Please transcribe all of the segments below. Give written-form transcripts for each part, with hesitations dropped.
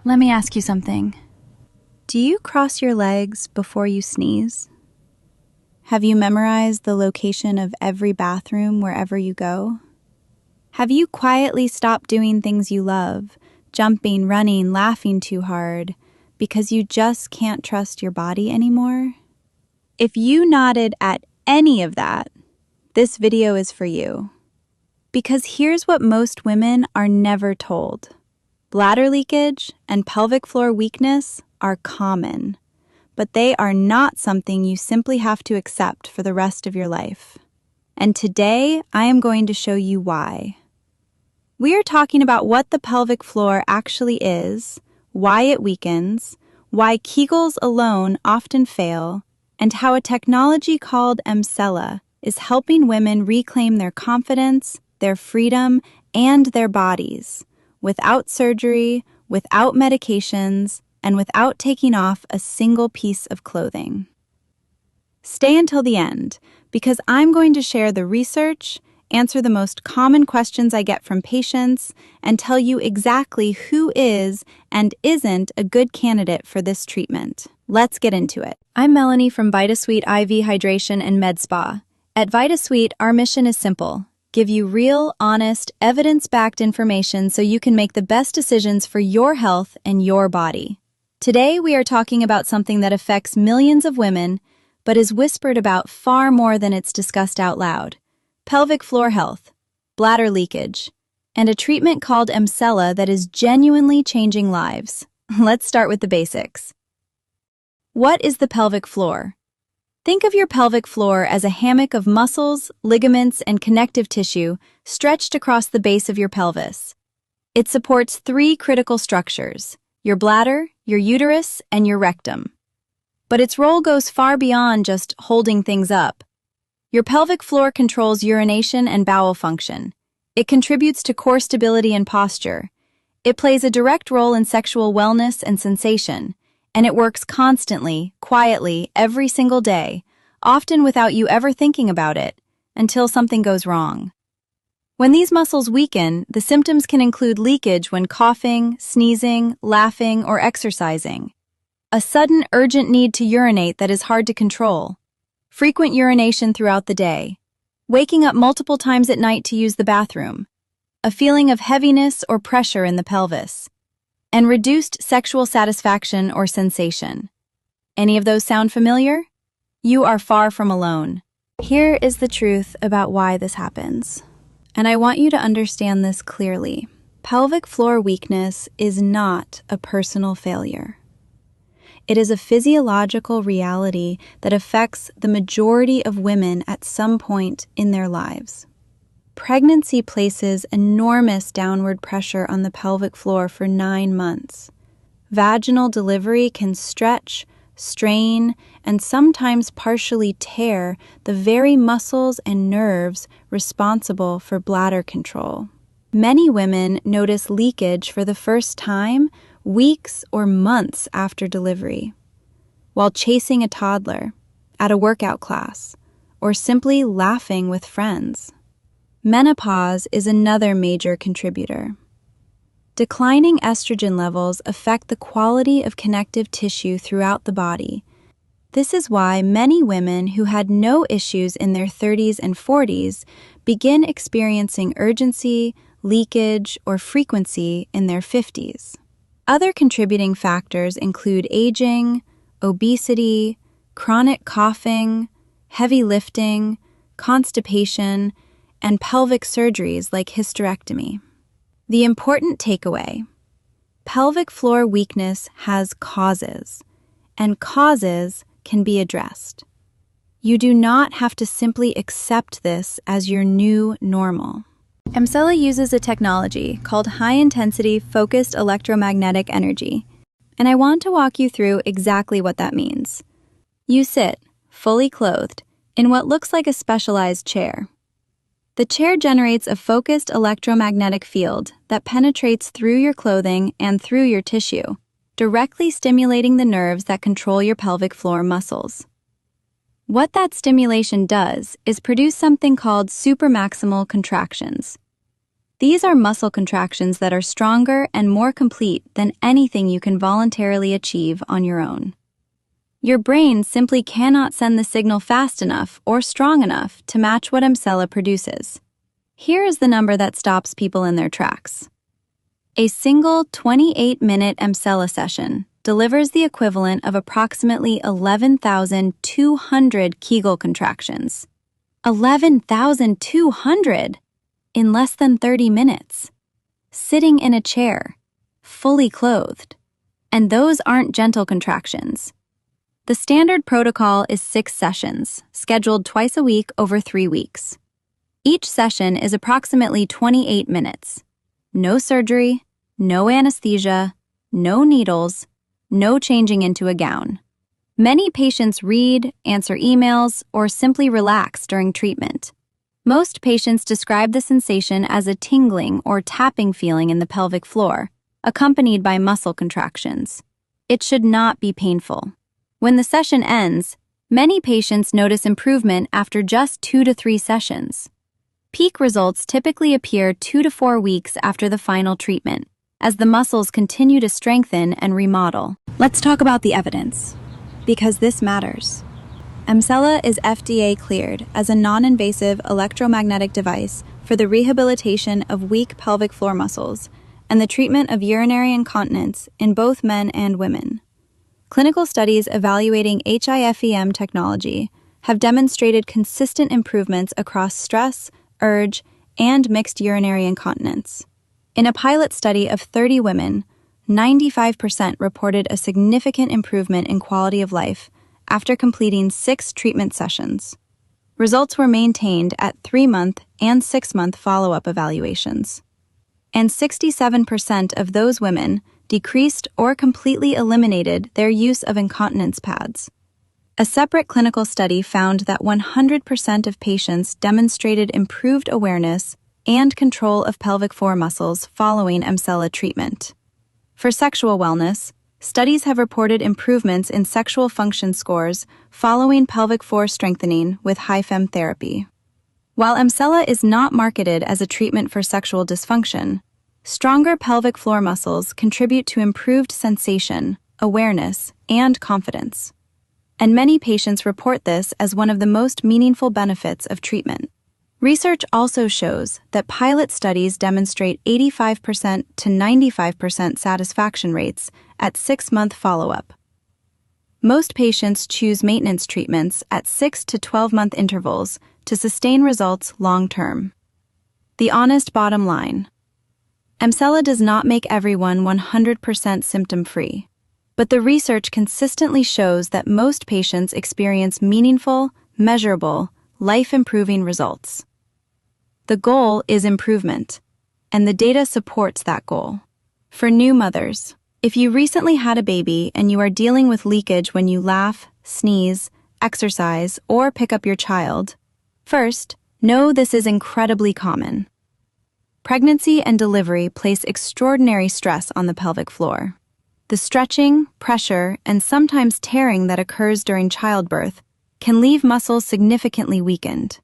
Let me ask you something. Do you cross your legs before you sneeze? Have you memorized the location of every bathroom wherever you go? Have you quietly stopped doing things you love, jumping, running, laughing too hard, because you just can't trust your body anymore? If you nodded at any of that, this video is for you. Because here's what most women are never told. Bladder leakage and pelvic floor weakness are common, but they are not something you simply have to accept for the rest of your life. And today, I am going to show you why. We are talking about what the pelvic floor actually is, why it weakens, why Kegels alone often fail, and how a technology called Emsella is helping women reclaim their confidence, their freedom, and their bodies, without surgery, without medications, and without taking off a single piece of clothing. Stay until the end, because I'm going to share the research, answer the most common questions I get from patients, and tell you exactly who is and isn't a good candidate for this treatment. Let's get into it. I'm Melanie from VitaSuite IV Hydration and Medspa. At VitaSuite, our mission is simple: give you real, honest, evidence-backed information so you can make the best decisions for your health and your body. Today, we are talking about something that affects millions of women, but is whispered about far more than it's discussed out loud: pelvic floor health, bladder leakage, and a treatment called Emsella that is genuinely changing lives. Let's start with the basics. What is the pelvic floor? Think of your pelvic floor as a hammock of muscles, ligaments, and connective tissue stretched across the base of your pelvis. It supports three critical structures: your bladder, your uterus, and your rectum. But its role goes far beyond just holding things up. Your pelvic floor controls urination and bowel function. It contributes to core stability and posture. It plays a direct role in sexual wellness and sensation, and it works constantly, quietly, every single day, often without you ever thinking about it, until something goes wrong. When these muscles weaken, the symptoms can include leakage when coughing, sneezing, laughing, or exercising, a sudden urgent need to urinate that is hard to control, frequent urination throughout the day, waking up multiple times at night to use the bathroom, a feeling of heaviness or pressure in the pelvis, and reduced sexual satisfaction or sensation. Any of those sound familiar? You are far from alone. Here is the truth about why this happens. And I want you to understand this clearly. Pelvic floor weakness is not a personal failure. It is a physiological reality that affects the majority of women at some point in their lives. Pregnancy places enormous downward pressure on the pelvic floor for 9 months. Vaginal delivery can stretch, strain, and sometimes partially tear the very muscles and nerves responsible for bladder control. Many women notice leakage for the first time weeks or months after delivery, while chasing a toddler, at a workout class, or simply laughing with friends. Menopause is another major contributor. Declining estrogen levels affect the quality of connective tissue throughout the body. This is why many women who had no issues in their 30s and 40s begin experiencing urgency, leakage, or frequency in their 50s. Other contributing factors include aging, obesity, chronic coughing, heavy lifting, constipation, and pelvic surgeries like hysterectomy. The important takeaway: pelvic floor weakness has causes, and causes can be addressed. You do not have to simply accept this as your new normal. Emsella uses a technology called high-intensity focused electromagnetic energy, and I want to walk you through exactly what that means. You sit, fully clothed, in what looks like a specialized chair. The chair generates a focused electromagnetic field that penetrates through your clothing and through your tissue, directly stimulating the nerves that control your pelvic floor muscles. What that stimulation does is produce something called supramaximal contractions. These are muscle contractions that are stronger and more complete than anything you can voluntarily achieve on your own. Your brain simply cannot send the signal fast enough or strong enough to match what Emsella produces. Here is the number that stops people in their tracks. A single 28-minute Emsella session delivers the equivalent of approximately 11,200 Kegel contractions. 11,200 in less than 30 minutes, sitting in a chair, fully clothed. And those aren't gentle contractions. The standard protocol is 6 sessions, scheduled twice a week over 3 weeks. Each session is approximately 28 minutes. No surgery, no anesthesia, no needles, no changing into a gown. Many patients read, answer emails, or simply relax during treatment. Most patients describe the sensation as a tingling or tapping feeling in the pelvic floor, accompanied by muscle contractions. It should not be painful. When the session ends, many patients notice improvement after just 2 to 3 sessions. Peak results typically appear 2 to 4 weeks after the final treatment, as the muscles continue to strengthen and remodel. Let's talk about the evidence, because this matters. Emsella is FDA-cleared as a non-invasive electromagnetic device for the rehabilitation of weak pelvic floor muscles and the treatment of urinary incontinence in both men and women. Clinical studies evaluating HIFEM technology have demonstrated consistent improvements across stress, urge, and mixed urinary incontinence. In a pilot study of 30 women, 95% reported a significant improvement in quality of life after completing 6 treatment sessions. Results were maintained at 3-month and 6-month follow-up evaluations. And 67% of those women decreased or completely eliminated their use of incontinence pads. A separate clinical study found that 100% of patients demonstrated improved awareness and control of pelvic floor muscles following Emsella treatment. For sexual wellness, studies have reported improvements in sexual function scores following pelvic floor strengthening with HIFEM therapy. While Emsella is not marketed as a treatment for sexual dysfunction, stronger pelvic floor muscles contribute to improved sensation, awareness, and confidence. And many patients report this as one of the most meaningful benefits of treatment. Research also shows that pilot studies demonstrate 85% to 95% satisfaction rates at 6-month follow-up. Most patients choose maintenance treatments at 6 to 12-month intervals to sustain results long-term. The honest bottom line: Emsella does not make everyone 100% symptom-free, but the research consistently shows that most patients experience meaningful, measurable, life-improving results. The goal is improvement, and the data supports that goal. For new mothers, if you recently had a baby and you are dealing with leakage when you laugh, sneeze, exercise, or pick up your child, first, know this is incredibly common. Pregnancy and delivery place extraordinary stress on the pelvic floor. The stretching, pressure, and sometimes tearing that occurs during childbirth can leave muscles significantly weakened.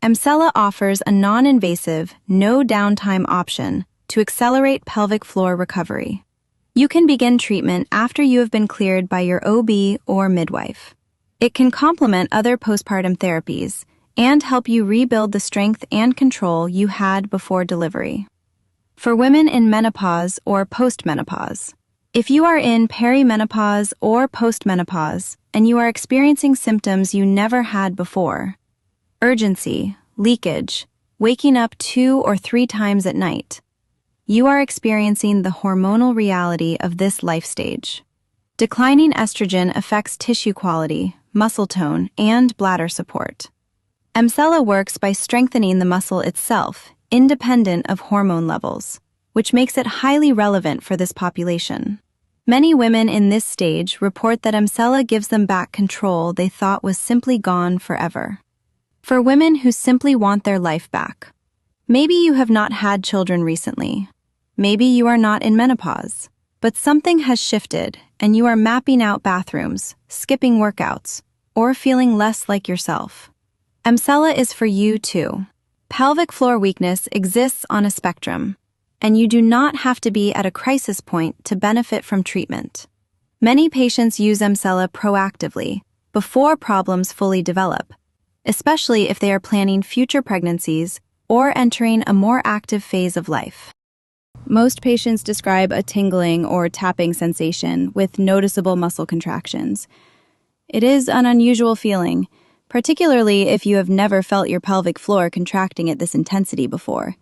Emsella offers a non-invasive, no-downtime option to accelerate pelvic floor recovery. You can begin treatment after you have been cleared by your OB or midwife. It can complement other postpartum therapies and help you rebuild the strength and control you had before delivery. For women in menopause or postmenopause, if you are in perimenopause or postmenopause and you are experiencing symptoms you never had before, urgency, leakage, waking up 2 or 3 times at night, you are experiencing the hormonal reality of this life stage. Declining estrogen affects tissue quality, muscle tone, and bladder support. Emsella works by strengthening the muscle itself, independent of hormone levels, which makes it highly relevant for this population. Many women in this stage report that Emsella gives them back control they thought was simply gone forever. For women who simply want their life back, maybe you have not had children recently. Maybe you are not in menopause, but something has shifted and you are mapping out bathrooms, skipping workouts, or feeling less like yourself. Emsella is for you too. Pelvic floor weakness exists on a spectrum, and you do not have to be at a crisis point to benefit from treatment. Many patients use Emsella proactively, before problems fully develop, especially if they are planning future pregnancies or entering a more active phase of life. Most patients describe a tingling or tapping sensation with noticeable muscle contractions. It is an unusual feeling, particularly if you have never felt your pelvic floor contracting at this intensity before.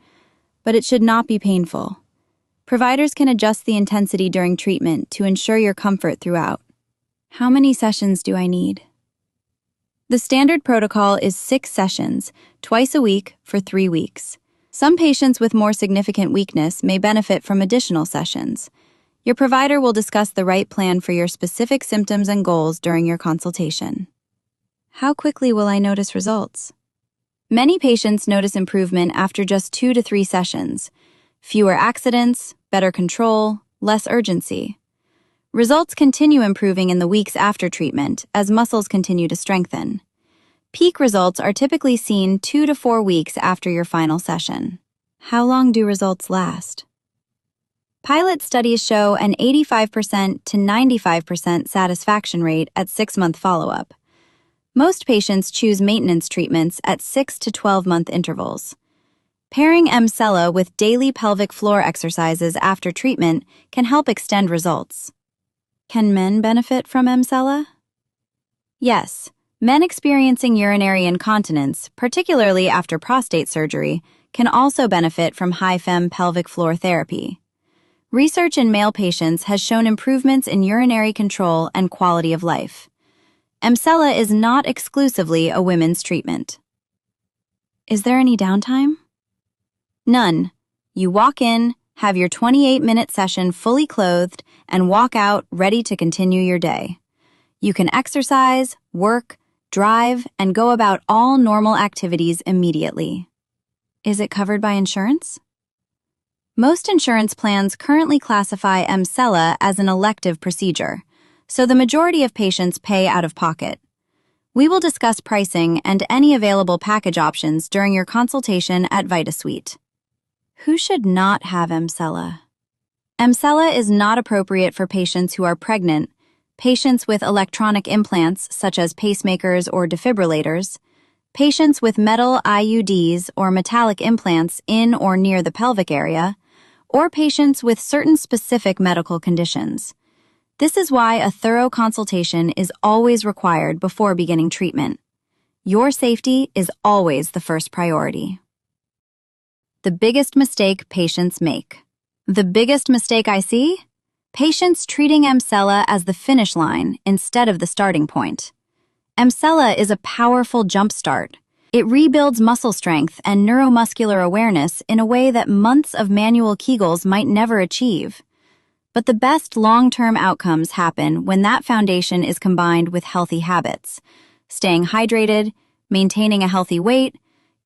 But it should not be painful. Providers can adjust the intensity during treatment to ensure your comfort throughout. How many sessions do I need? The standard protocol is 6 sessions, twice a week for 3 weeks. Some patients with more significant weakness may benefit from additional sessions. Your provider will discuss the right plan for your specific symptoms and goals during your consultation. How quickly will I notice results? Many patients notice improvement after just 2 to 3 sessions. Fewer accidents, better control, less urgency. Results continue improving in the weeks after treatment as muscles continue to strengthen. Peak results are typically seen 2 to 4 weeks after your final session. How long do results last? Pilot studies show an 85% to 95% satisfaction rate at 6-month follow-up. Most patients choose maintenance treatments at 6 to 12-month intervals. Pairing Emsella with daily pelvic floor exercises after treatment can help extend results. Can men benefit from Emsella? Yes, men experiencing urinary incontinence, particularly after prostate surgery, can also benefit from high-fem pelvic floor therapy. Research in male patients has shown improvements in urinary control and quality of life. Emsella is not exclusively a women's treatment. Is there any downtime? None. You walk in, have your 28-minute session fully clothed, and walk out ready to continue your day. You can exercise, work, drive, and go about all normal activities immediately. Is it covered by insurance? Most insurance plans currently classify Emsella as an elective procedure, so the majority of patients pay out of pocket. We will discuss pricing and any available package options during your consultation at VitaSuite. Who should not have Emsella? Emsella is not appropriate for patients who are pregnant, patients with electronic implants such as pacemakers or defibrillators, patients with metal IUDs or metallic implants in or near the pelvic area, or patients with certain specific medical conditions. This is why a thorough consultation is always required before beginning treatment. Your safety is always the first priority. The biggest mistake patients make. The biggest mistake I see? Patients treating Emsella as the finish line instead of the starting point. Emsella is a powerful jumpstart. It rebuilds muscle strength and neuromuscular awareness in a way that months of manual Kegels might never achieve. But the best long-term outcomes happen when that foundation is combined with healthy habits, staying hydrated, maintaining a healthy weight,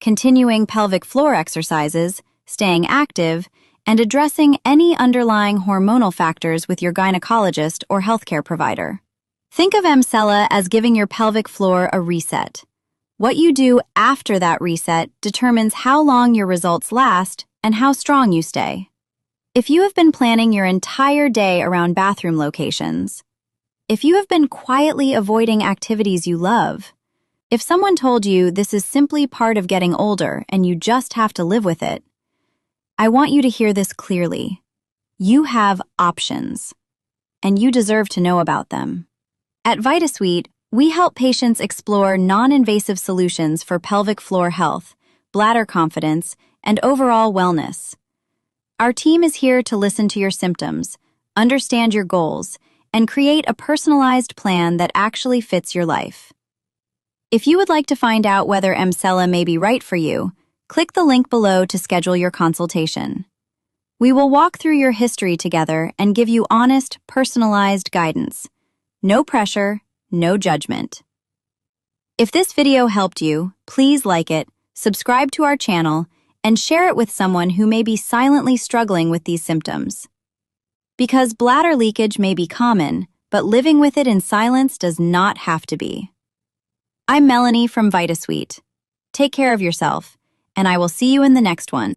continuing pelvic floor exercises, staying active, and addressing any underlying hormonal factors with your gynecologist or healthcare provider. Think of Emsella as giving your pelvic floor a reset. What you do after that reset determines how long your results last and how strong you stay. If you have been planning your entire day around bathroom locations, if you have been quietly avoiding activities you love, if someone told you this is simply part of getting older and you just have to live with it, I want you to hear this clearly. You have options, and you deserve to know about them. At VitaSuite, we help patients explore non-invasive solutions for pelvic floor health, bladder confidence, and overall wellness. Our team is here to listen to your symptoms, understand your goals, and create a personalized plan that actually fits your life. If you would like to find out whether Emsella may be right for you, click the link below to schedule your consultation. We will walk through your history together and give you honest, personalized guidance. No pressure, no judgment. If this video helped you, please like it, subscribe to our channel, and share it with someone who may be silently struggling with these symptoms. Because bladder leakage may be common, but living with it in silence does not have to be. I'm Melanie from VitaSuite. Take care of yourself, and and I will see you in the next one.